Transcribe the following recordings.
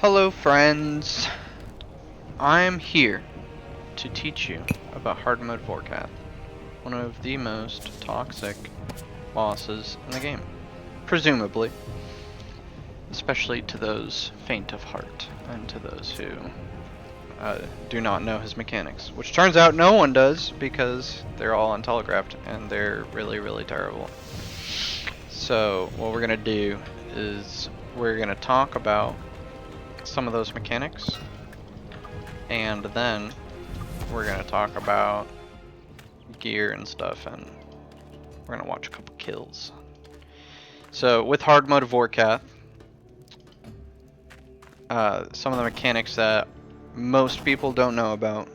Hello friends, I'm here to teach you about hard mode Vorkath, one of the most toxic bosses in the game, presumably, especially to those faint of heart and to those who do not know his mechanics, which turns out no one does because they're all untelegraphed and they're really terrible. So what we're going to do is we're going to talk about some of those mechanics, and then we're going to talk about gear and stuff, and we're going to watch a couple kills. So with hard mode Vorkath, some of the mechanics that most people don't know about,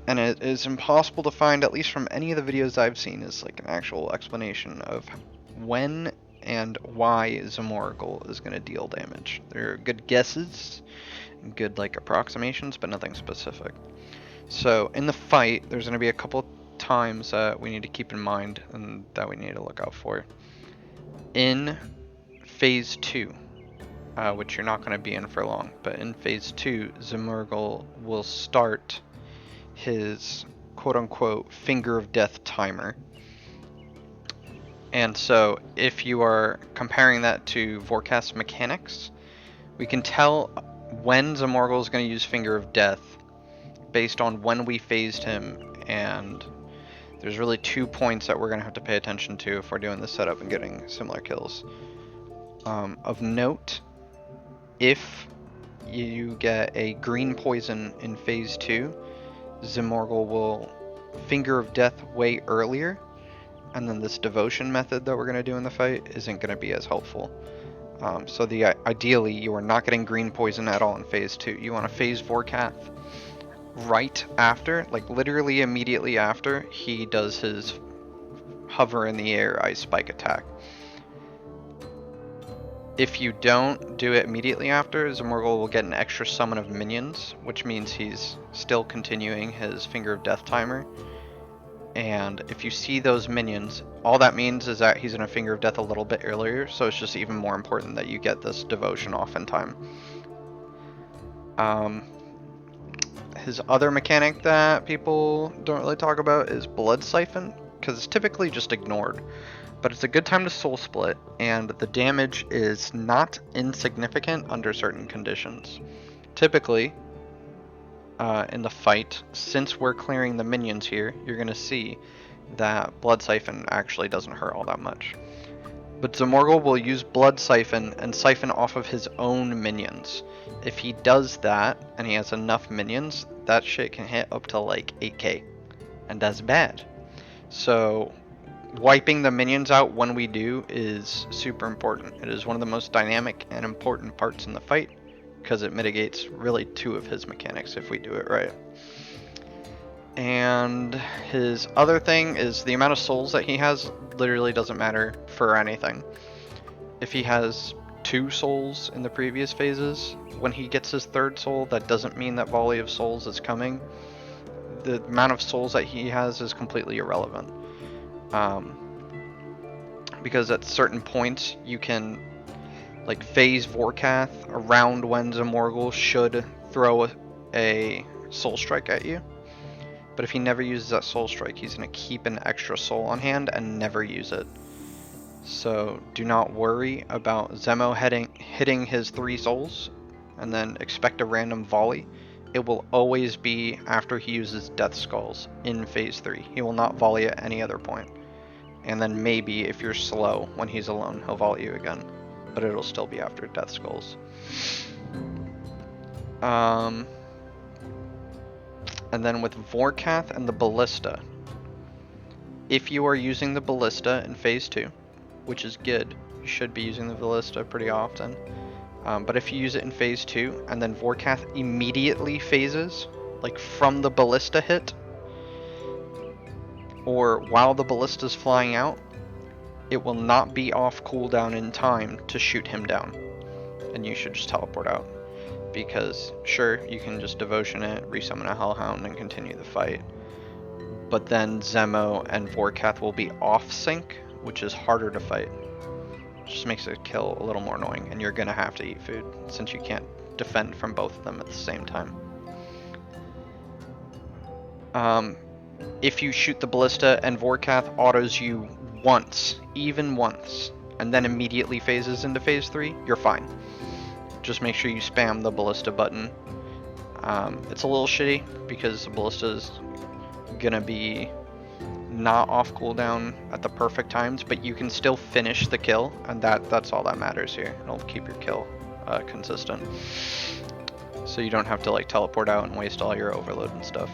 and it is impossible to find, at least from any of the videos I've seen, is like an actual explanation of when and why Zemo is going to deal damage. There are good guesses, good like approximations, but nothing specific. So in the fight, there's going to be a couple times that we need to keep in mind and that we need to look out for. In phase 2, which you're not going to be in for long, but in phase 2, Zemo will start his quote-unquote finger of death timer. And so if you are comparing that to Vorkath's mechanics, we can tell when Zemo is going to use finger of death based on when we phased him, and there's really 2 points that we're going to have to pay attention to if we're doing the setup and getting similar kills. Of note, if you get a green poison in phase 2, Zemo will finger of death way earlier, and then this devotion method that we're going to do in the fight isn't going to be as helpful. So ideally, you are not getting green poison at all in phase 2. You want to phase Vorkath right after, like literally immediately after he does his hover in the air ice spike attack. If you don't do it immediately after, Zemo will get an extra summon of minions, which means he's still continuing his finger of death timer. And if you see those minions, all that means is that he's in a finger of death a little bit earlier, so it's just even more important that you get this devotion off in time. His other mechanic that people don't really talk about is Blood Siphon, because it's typically just ignored. But it's a good time to soul split, and the damage is not insignificant under certain conditions. Typically, in the fight, since we're clearing the minions here, you're going to see that Blood Siphon actually doesn't hurt all that much. But Zemo will use Blood Siphon and siphon off of his own minions. If he does that, and he has enough minions, that shit can hit up to like 8k. And that's bad. So, wiping the minions out when we do is super important. It is one of the most dynamic and important parts in the fight, because it mitigates really 2 of his mechanics if we do it right. And his other thing is the amount of souls that he has literally doesn't matter for anything. If he has 2 souls in the previous phases, when he gets his 3rd soul, that doesn't mean that volley of souls is coming. The amount of souls that he has is completely irrelevant. Because at certain points you can like phase Vorkath around when Zemo should throw a soul strike at you. But if he never uses that soul strike, he's going to keep an extra soul on hand and never use it. So do not worry about Zemo hitting his 3 souls and then expect a random volley. It will always be after he uses Death Skulls in phase 3. He will not volley at any other point. And then maybe if you're slow when he's alone, he'll volley you again. But it'll still be after Death Skulls. And then with Vorkath and the Ballista, if you are using the Ballista in phase 2, which is good, you should be using the Ballista pretty often. But if you use it in phase 2 and then Vorkath immediately phases, like from the Ballista hit, or while the Ballista's flying out, it will not be off cooldown in time to shoot him down. And you should just teleport out. Because, sure, you can just devotion it, resummon a Hellhound, and continue the fight. But then Zemo and Vorkath will be off sync, which is harder to fight. Just makes the kill a little more annoying, and you're gonna have to eat food since you can't defend from both of them at the same time. If you shoot the ballista and Vorkath autos you once, even once, and then immediately phases into phase 3, you're fine. Just make sure you spam the ballista button. It's a little shitty because the ballista is gonna be not off cooldown at the perfect times, but you can still finish the kill, and that's all that matters here. It'll keep your kill consistent, so you don't have to like teleport out and waste all your overload and stuff.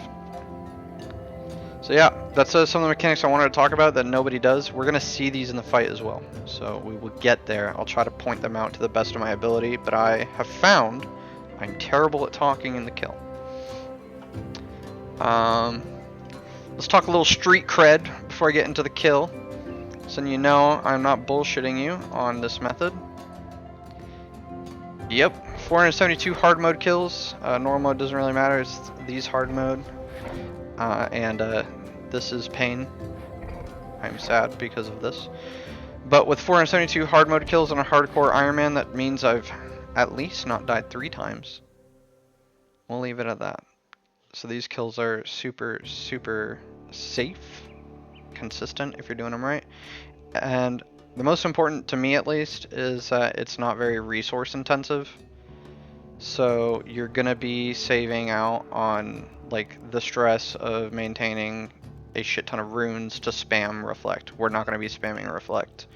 So yeah, that's some of the mechanics I wanted to talk about that nobody does. We're gonna see these in the fight as well, so we will get there. I'll try to point them out to the best of my ability, but I have found I'm terrible at talking in the kill. Let's talk a little street cred before I get into the kill, so you know I'm not bullshitting you on this method. Yep, 472 hard mode kills. Normal mode doesn't really matter, it's these hard mode. This is pain. I'm sad because of this. But with 472 hard mode kills on a hardcore Iron Man, that means I've at least not died 3 times. We'll leave it at that. So these kills are super, super safe, consistent if you're doing them right. And the most important to me at least is that it's not very resource intensive. So you're gonna be saving out on like the stress of maintaining a shit ton of runes to spam reflect. We're not gonna be spamming reflect.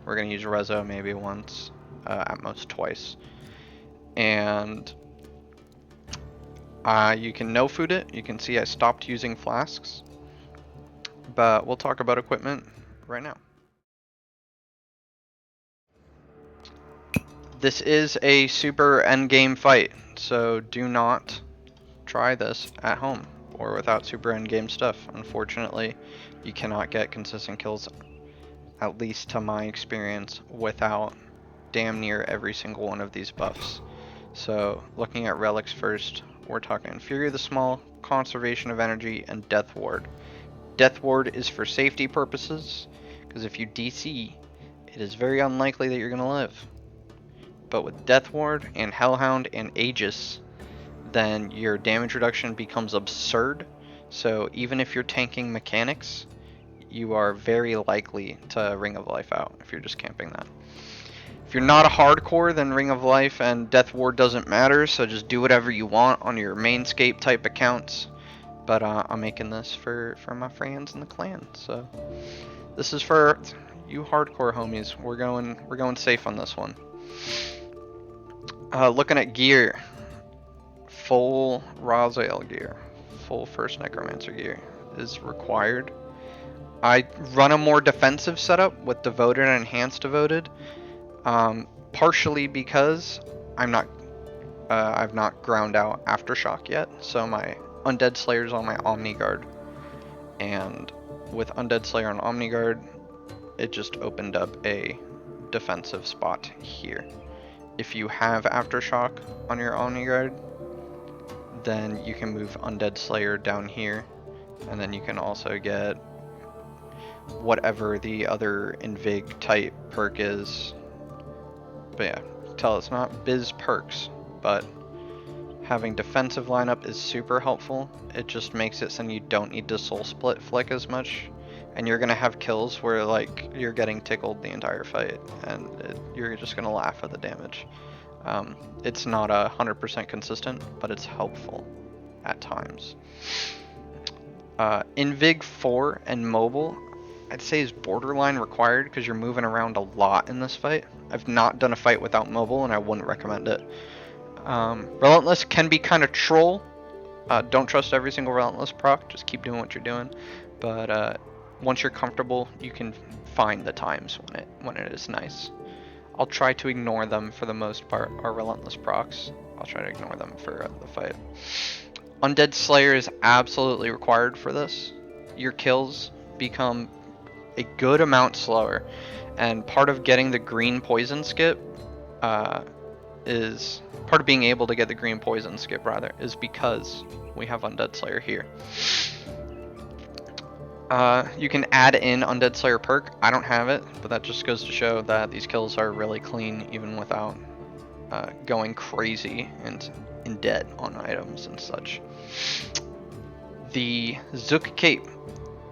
We're gonna use reso maybe once, at most twice. And you can no food it. You can see I stopped using flasks. But we'll talk about equipment right now. This is a super endgame fight, so do not try this at home or without super endgame stuff. Unfortunately, you cannot get consistent kills, at least to my experience, without damn near every single one of these buffs. So looking at relics first, we're talking Fury of the Small, Conservation of Energy, and Death Ward. Death Ward is for safety purposes, because if you DC, it is very unlikely that you're going to live. But with Death Ward and Hellhound and Aegis, then your damage reduction becomes absurd. So even if you're tanking mechanics, you are very likely to Ring of Life out if you're just camping that. If you're not a hardcore, then Ring of Life and Death Ward doesn't matter, so just do whatever you want on your mainscape type accounts. But I'm making this for my friends in the clan, so this is for you hardcore homies. We're going safe on this one. Looking at gear, full Raziel gear, full First Necromancer gear is required. I run a more defensive setup with Devoted and Enhanced Devoted, partially because I've not ground out Aftershock yet, so my Undead Slayer's on my Omni Guard, and with Undead Slayer on Omni Guard, it just opened up a defensive spot here. If you have Aftershock on your Omni Guard, then you can move Undead Slayer down here, and then you can also get whatever the other Invig type perk is. But yeah, tell it's not biz perks, but having defensive lineup is super helpful. It just makes it so you don't need to soul split flick as much, and you're gonna have kills where like you're getting tickled the entire fight, and you're just gonna laugh at the damage. It's not 100% consistent, but it's helpful at times. Invig 4 and mobile, I'd say is borderline required because you're moving around a lot in this fight. I've not done a fight without mobile, and I wouldn't recommend it. Relentless can be kind of troll. Don't trust every single Relentless proc, just keep doing what you're doing. But once you're comfortable, you can find the times when it is nice. I'll try to ignore them for the most part, our Relentless procs. I'll try to ignore them for the fight. Undead Slayer is absolutely required for this. Your kills become a good amount slower, and part of getting the green poison skip is part of being able to get the green poison skip rather is because we have Undead Slayer here. You can add in Undead Slayer perk. I don't have it, but that just goes to show that these kills are really clean even without going crazy and in debt on items and such. The Zook Cape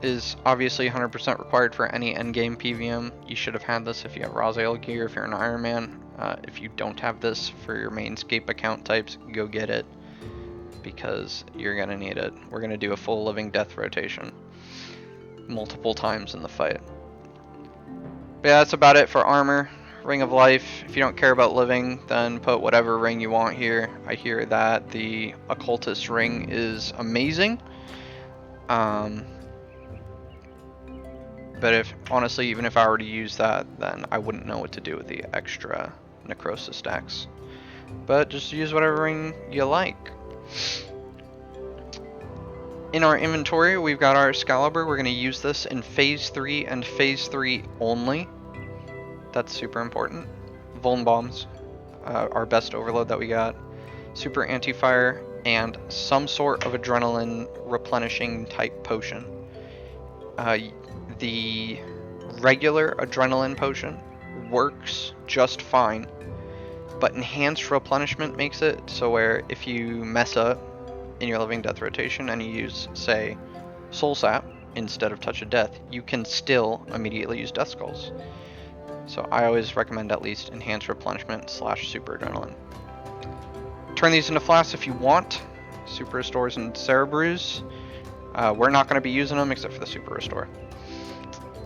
is obviously 100% required for any endgame PVM. You should have had this if you have Raziel gear, if you're an Iron Man. If you don't have this for your mainscape account types, go get it, because you're going to need it. We're going to do a full living death rotation multiple times in the fight. But yeah, that's about it for armor. Ring of Life, if you don't care about living, then put whatever ring you want here. I hear that the Occultist ring is amazing. But if honestly, even if I were to use that, then I wouldn't know what to do with the extra necrosis stacks. But just use whatever ring you like. In our inventory, we've got our Excalibur. We're going to use this in Phase 3 and Phase 3 only. That's super important. Vuln Bombs, our best overload that we got. Super Anti-Fire, and some sort of adrenaline replenishing type potion. The regular adrenaline potion works just fine, but enhanced replenishment makes it so where if you mess up in your living death rotation and you use, say, Soul Sap instead of Touch of Death, you can still immediately use Death Skulls. So I always recommend at least enhanced replenishment / super adrenaline. Turn these into flasks if you want. Super restores and Cerebrews. We're not going to be using them except for the super restore.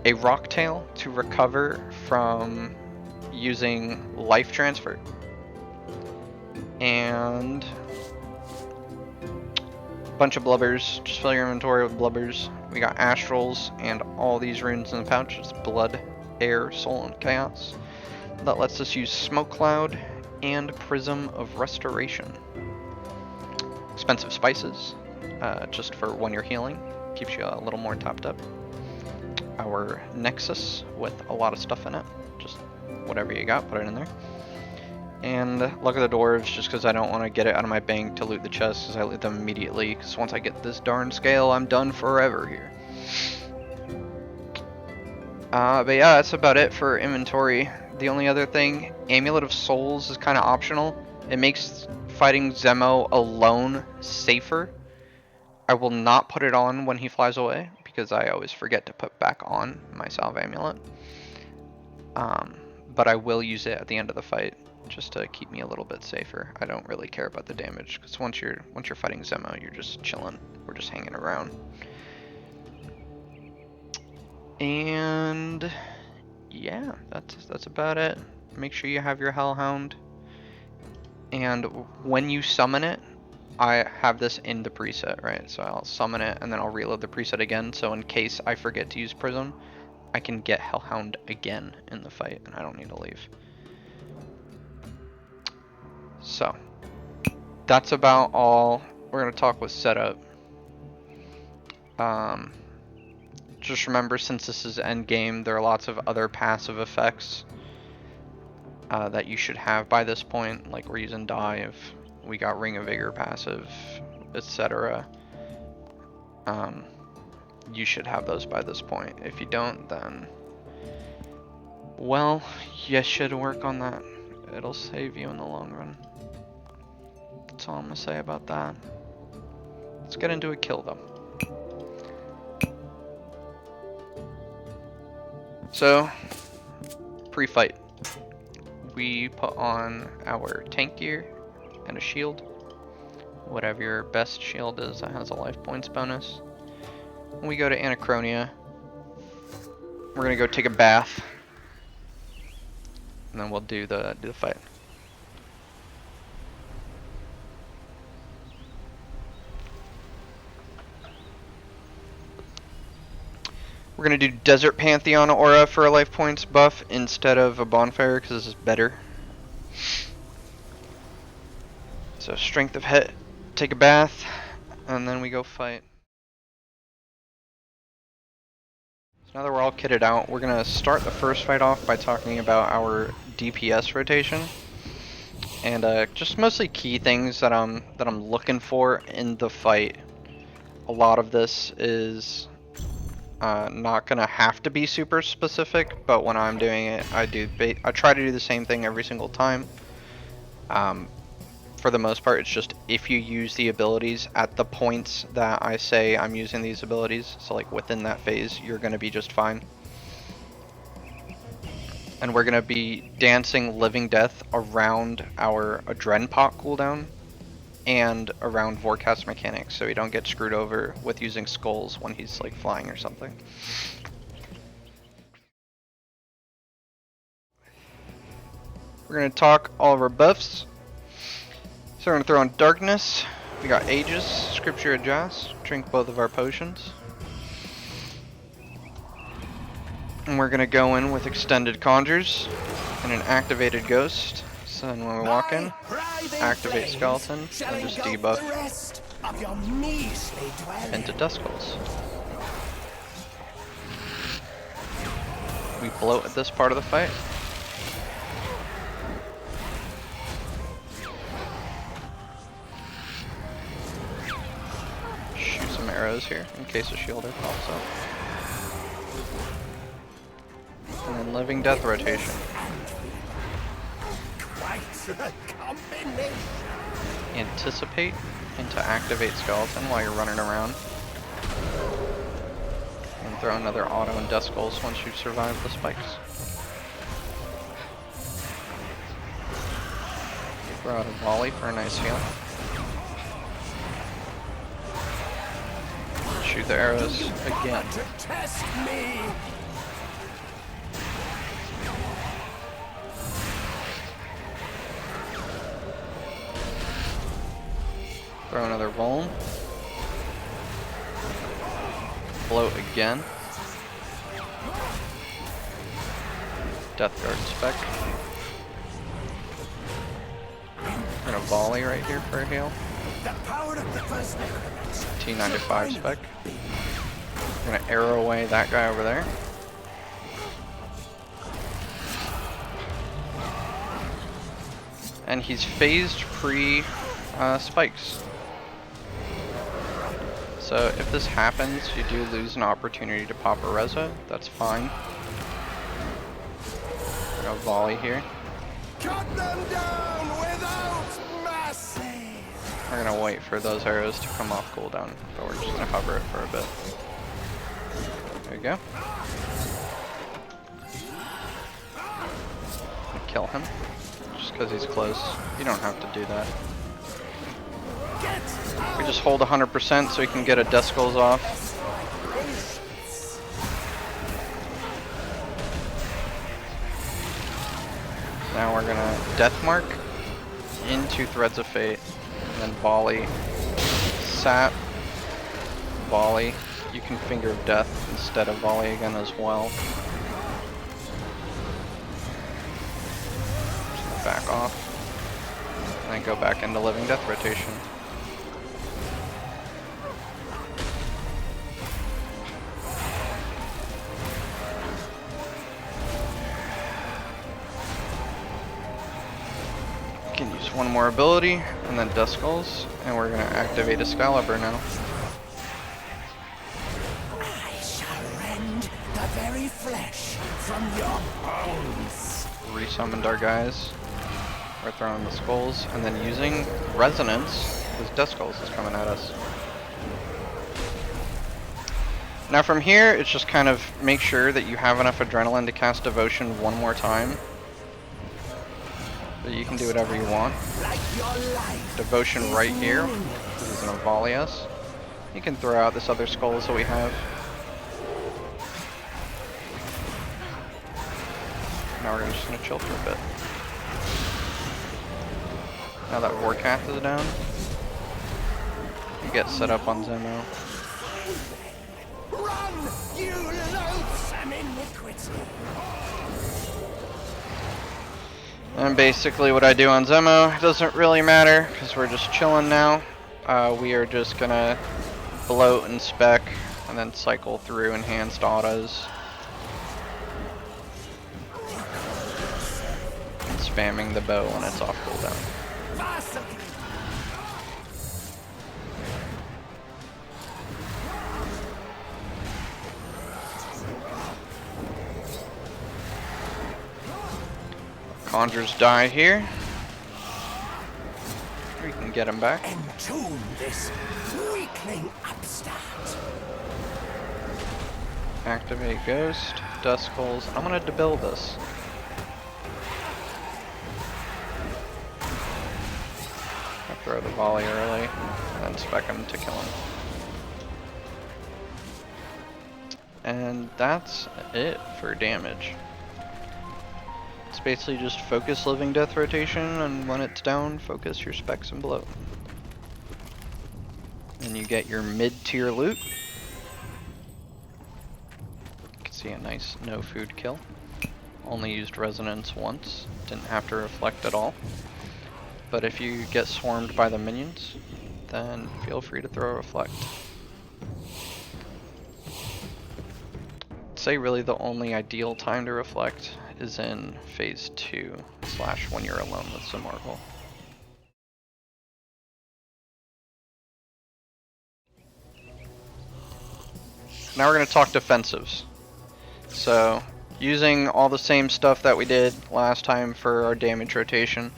A Rocktail to recover from using life transfer. And a bunch of blubbers. Just fill your inventory with blubbers. We got astrals and all these runes in the pouch. It's blood, air, soul, and chaos. That lets us use Smoke Cloud and Prism of Restoration. Expensive spices, just for when you're healing. Keeps you a little more topped up. Our Nexus with a lot of stuff in it. Just whatever you got, put it in there. And Luck of the Dwarves, just because I don't want to get it out of my bank to loot the chests, because I loot them immediately, because once I get this darn scale, I'm done forever here. But yeah, that's about it for inventory. The only other thing, Amulet of Souls is kind of optional. It makes fighting Zemo alone safer. I will not put it on when he flies away, because I always forget to put back on my Salve Amulet. But I will use it at the end of the fight, just to keep me a little bit safer. I don't really care about the damage, because once you're fighting Zemo, you're just chilling. We're just hanging around. And yeah, that's about it. Make sure you have your Hellhound. And when you summon it, I have this in the preset, right? So I'll summon it and then I'll reload the preset again. So in case I forget to use Prism, I can get Hellhound again in the fight and I don't need to leave. So that's about all. We're going to talk with setup. Just remember, since this is endgame, there are lots of other passive effects that you should have by this point. Like we're using Dive, we got Ring of Vigor passive, etc. You should have those by this point. If you don't, then, well, you should work on that. It'll save you in the long run. That's all I'm going to say about that. Let's get into a kill, though. So, pre-fight, we put on our tank gear and a shield. Whatever your best shield is that has a life points bonus. When we go to Anachronia, we're gonna go take a bath, and then we'll do the fight. We're going to do Desert Pantheon Aura for a life points buff instead of a Bonfire because this is better. So Strength of Hit, take a bath, and then we go fight. So now that we're all kitted out, we're going to start the first fight off by talking about our DPS rotation. And just mostly key things that I'm looking for in the fight. A lot of this is not gonna have to be super specific, but when I'm doing it, I try to do the same thing every single time. For the most part, it's just if you use the abilities at the points that I say I'm using these abilities, so like within that phase, you're going to be just fine. And we're going to be dancing Living Death around our Adren Pot cooldown and around Vorkath's mechanics, so we don't get screwed over with using skulls when he's like flying or something. We're going to talk all of our buffs. So we're going to throw in Darkness. We got Aegis, Scripture Adjust, drink both of our potions. And we're going to go in with Extended Conjures and an Activated Ghost. So then when we walk in, activate Skeleton and just debuff into Duskulls. We bloat at this part of the fight. Shoot some arrows here in case a shielder pops up. And then Living Death Rotation. Anticipate into activate Skeleton while you're running around. And throw another auto and Duskulls once you've survived the spikes. Throw out a volley for a nice heal. Shoot the arrows again. Throw another Vuln. Bloat again. Death Guard Spec. We're gonna volley right here for a heal. T95 Spec. We're gonna arrow away that guy over there. And he's phased pre spikes. So if this happens, you do lose an opportunity to pop a Reza. That's fine. We're gonna volley here. Cut them down without mercy. We're gonna wait for those arrows to come off cooldown, but we're just gonna hover it for a bit. There you go. Gonna kill him just because he's close. You don't have to do that. We just hold 100% so we can get a Duskulls off. Now we're gonna Death Mark into Threads of Fate, and then volley, sap, volley. You can Finger of Death instead of volley again as well. Just back off, and then go back into Living Death Rotation. Can use one more ability, and then Duskulls, and we're gonna activate Excalibur now. I shall rend the very flesh from your bones. Resummoned our guys. We're throwing the skulls, and then using Resonance, because Duskulls is coming at us. Now from here, it's just kind of make sure that you have enough adrenaline to cast Devotion one more time. But you can do whatever you want. Devotion right here, because it's gonna volley us. You can throw out this other skulls that we have. Now we're just gonna chill for a bit. Now that Vorkath is down, you get set up on Zemo. Run, you loathsome iniquity! And basically what I do on Zemo doesn't really matter, because we're just chilling now. We are just gonna bloat and spec, and then cycle through enhanced autos. And spamming the bow when it's off cooldown. Conjures die here. can get him back. Entomb this weakling upstart. Activate Ghost, Dust Skulls. I'm gonna debil this. I throw the volley early, and then spec him to kill him. And that's it for damage. It's basically just focus living death rotation, and when it's down, focus your specs and bloat. And you get your mid-tier loot. You can see a nice no food kill. Only used resonance once, didn't have to reflect at all. But if you get swarmed by the minions, then feel free to throw a reflect. I'd say really the only ideal time to reflect is in phase 2 / when you're alone with Zemo. Now we're going to talk defensives. So, using all the same stuff that we did last time for our damage rotation,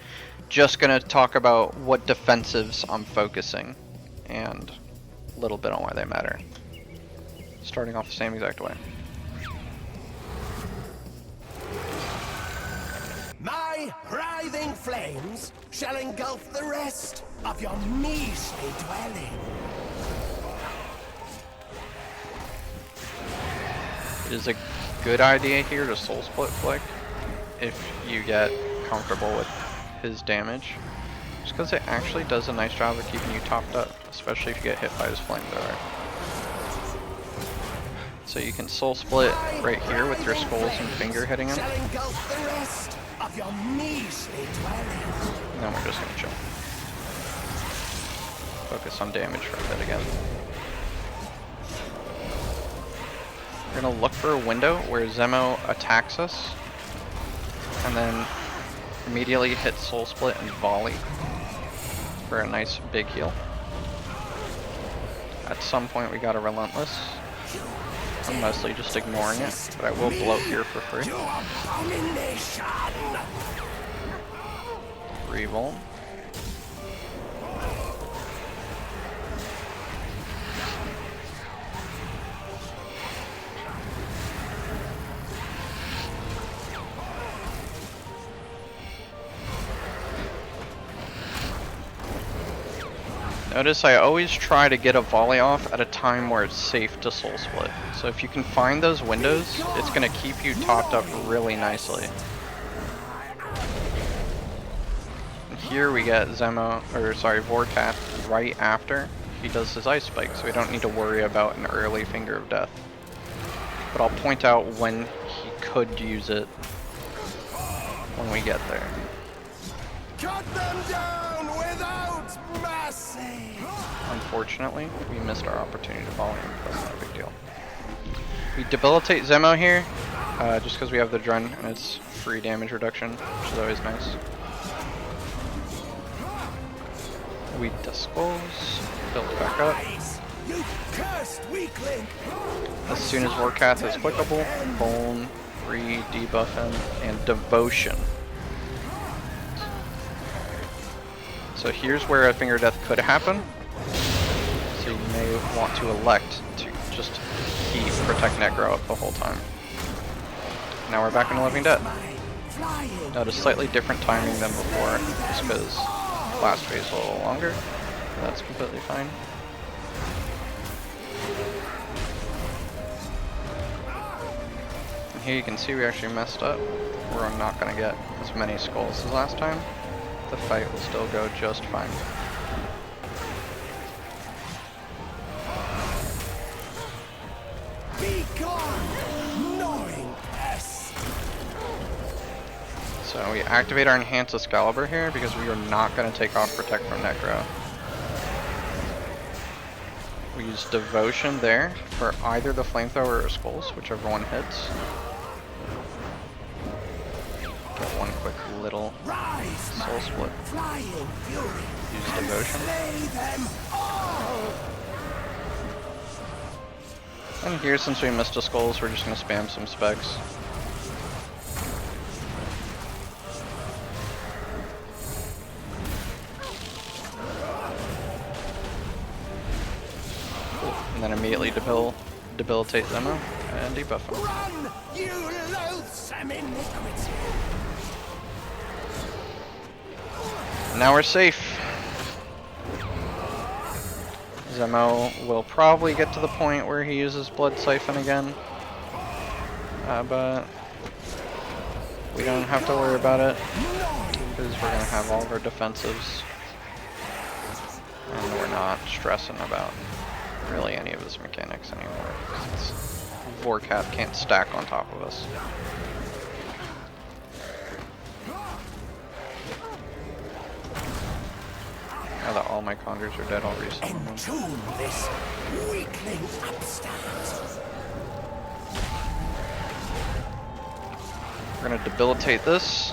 just going to talk about what defensives I'm focusing and a little bit on why they matter. Starting off the same exact way. My writhing flames shall engulf the rest of your measly dwelling. It is a good idea here to soul split flick if you get comfortable with his damage, just because it actually does a nice job of keeping you topped up, especially if you get hit by his flamethrower. So you can soul split right here with your skulls and finger hitting him. And then we're just gonna chill. Focus on damage for a bit again. We're gonna look for a window where Zemo attacks us, and then immediately hit Soul Split and Volley for a nice big heal. At some point we got a Relentless. I'm mostly just ignoring it, but I will bloat here for free. Revolt. Notice I always try to get a volley off at a time where it's safe to soul split. So if you can find those windows, it's going to keep you topped up really nicely. And here we get Vorkath right after he does his ice spike, so we don't need to worry about an early finger of death. But I'll point out when he could use it when we get there. Cut them down without mercy. Unfortunately, we missed our opportunity to volley him, but that's not a big deal. We debilitate Zemo here, just because we have the Dren and it's free damage reduction, which is always nice. We Skulls, build back up. You cursed weakling. As soon as Vorkath is clickable, Bone, debuff him, and Devotion. So here's where a finger death could happen. So you may want to elect to just keep Protect Necro up the whole time. Now we're back in Living Death. Notice slightly different timing than before, just because last phase is a little longer. That's completely fine. And here you can see we actually messed up. We're not going to get as many skulls as last time. The fight will still go just fine. Be gone, gnawing pest. So we activate our Enhanced Excalibur here because we are not going to take off Protect from Necro. We use Devotion there for either the Flamethrower or Skulls, whichever one hits. Get one quick little soul split. Use Devotion. And here, since we missed a Skulls, we're just going to spam some specs. And then immediately debilitate Zemo and debuff him. Run, you loathsome iniquity! Now we're safe. Zemo will probably get to the point where he uses Blood Siphon again. But we don't have to worry about it because we're going to have all of our defensives. And we're not stressing about really any of his mechanics anymore. Since Vorkath can't stack on top of us. Now that all my conjures are dead, I'll resummon them. Entomb this weakling upstart. We're gonna debilitate this.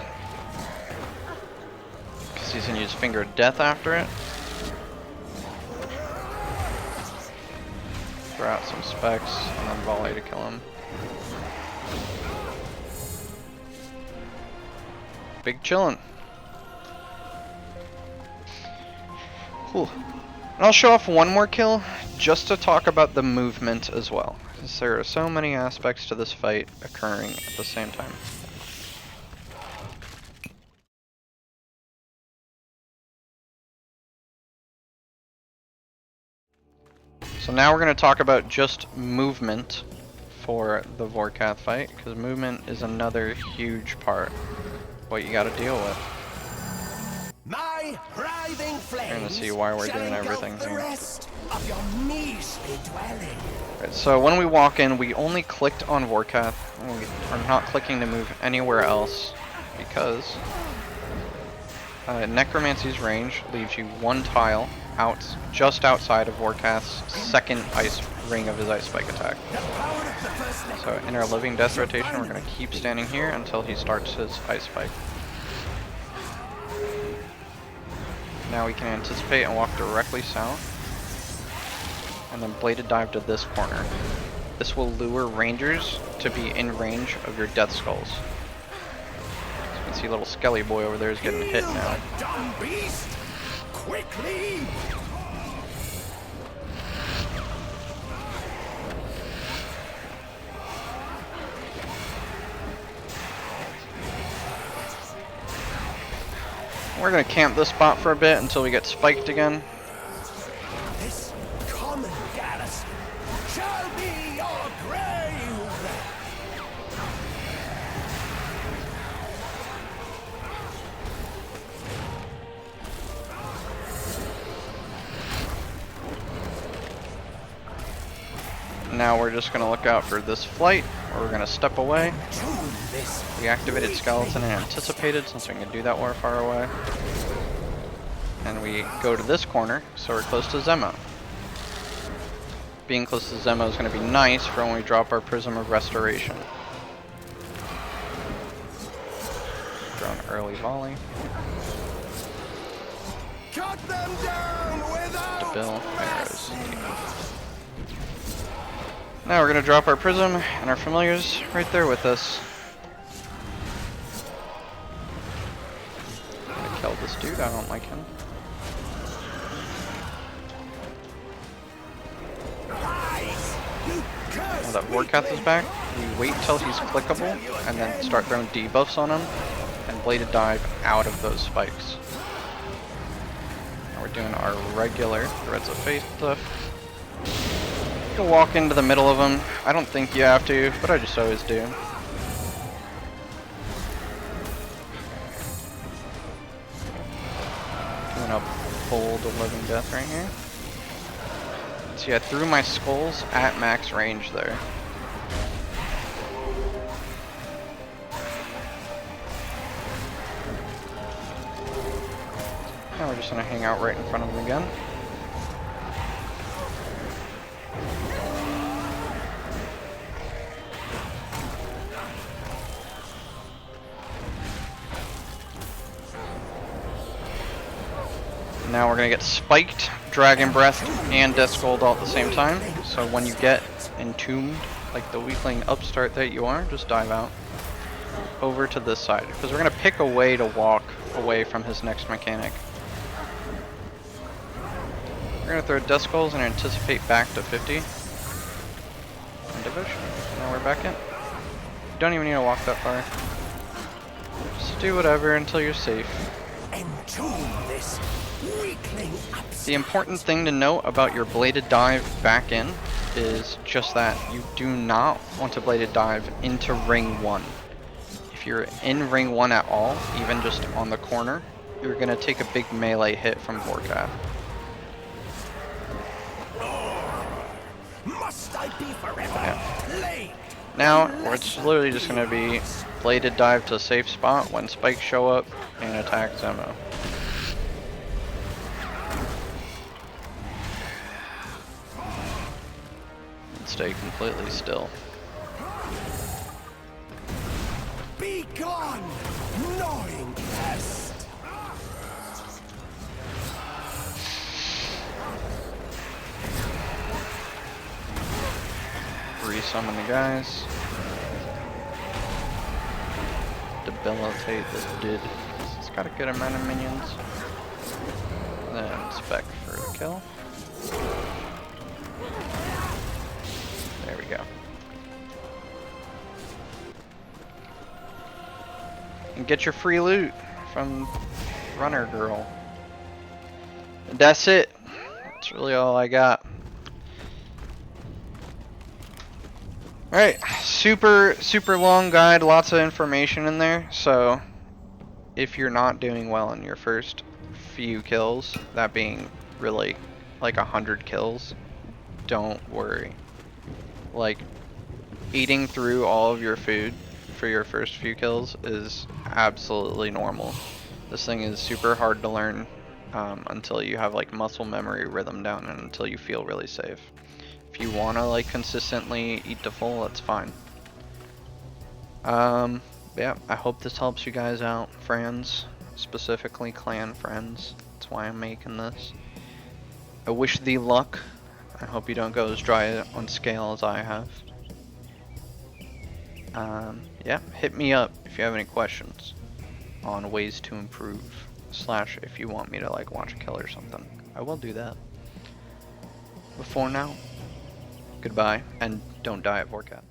Because he's gonna use Finger of Death after it. Throw out some specs and then volley to kill him. Big chillin'. Cool. And I'll show off one more kill just to talk about the movement as well, because there are so many aspects to this fight occurring at the same time. So now we're going to talk about just movement for the Vorkath fight, because movement is another huge part of what you got to deal with. My writhing flames You're gonna see why we're doing everything the here. rest of your measly dwelling. Right, so when we walk in, we only clicked on Vorkath, and we are not clicking to move anywhere else, because Necromancy's range leaves you one tile just outside of Vorkath's second ice ring of his ice spike attack. So in our living death rotation, we're gonna keep standing here until he starts his ice spike. Now we can anticipate and walk directly south, and then bladed dive to this corner. This will lure rangers to be in range of your death skulls. So you can see little Skelly boy over there is getting hit now. Dumb beast! Quickly! We're gonna camp this spot for a bit until we get spiked again. This common garrison shall be your grave! Now we're just gonna look out for this flight, or we're gonna step away. Entomb this We activated Skeleton and anticipated, since we can do that while we're far away. And we go to this corner, so we're close to Zemo. Being close to Zemo is going to be nice for when we drop our Prism of Restoration. Throw an early volley. Cut them down without Debil arrows. Now we're going to drop our Prism and our Familiars right there with us. I'm going to kill this dude, I don't like him. Now that Vorkath is back, we wait till he's clickable and then start throwing debuffs on him and bladed dive out of those spikes. Now we're doing our regular Threads of Faith stuff. You can walk into the middle of them. I don't think you have to, but I just always do. Doing a bold 11 death right here. See, I threw my skulls at max range there. Now we're just gonna hang out right in front of him again. Now we're gonna get spiked, Dragon Breath, and Death Scold all at the same time. So when you get entombed, like the weakling upstart that you are, just dive out over to this side, because we're gonna pick a way to walk away from his next mechanic. We're gonna throw Death Skulls and anticipate back to 50. And Devotion. Now we're back in. You don't even need to walk that far. Just do whatever until you're safe. Entomb this weakling The important thing to note about your bladed dive back in is just that you do not want to bladed dive into ring 1. If you're in ring 1 at all, even just on the corner, you're going to take a big melee hit from Vorkath. Must I be forever plagued? Now, it's literally just going to be bladed dive to safe spot when spikes show up and attack Zemo. Stay completely still. Be gone, gnawing pest. Resummon the guys. Debilitate this did. It's got a good amount of minions. Then spec for the kill. There we go. And get your free loot from Runner Girl. And that's it. That's really all I got. Alright, super long guide, lots of information in there, so if you're not doing well in your first few kills, that being really like 100 kills, don't worry. Like, eating through all of your food for your first few kills is absolutely normal. This thing is super hard to learn until you have like muscle memory rhythm down and until you feel really safe. If you want to like consistently eat to full, that's fine. Yeah, I hope this helps you guys out, friends, specifically clan friends. That's why I'm making this. I wish thee luck. I hope you don't go as dry on scale as I have. Yeah, hit me up if you have any questions on ways to improve, / if you want me to like watch a kill or something. I will do that. But for now, goodbye, and don't die at Vorkath.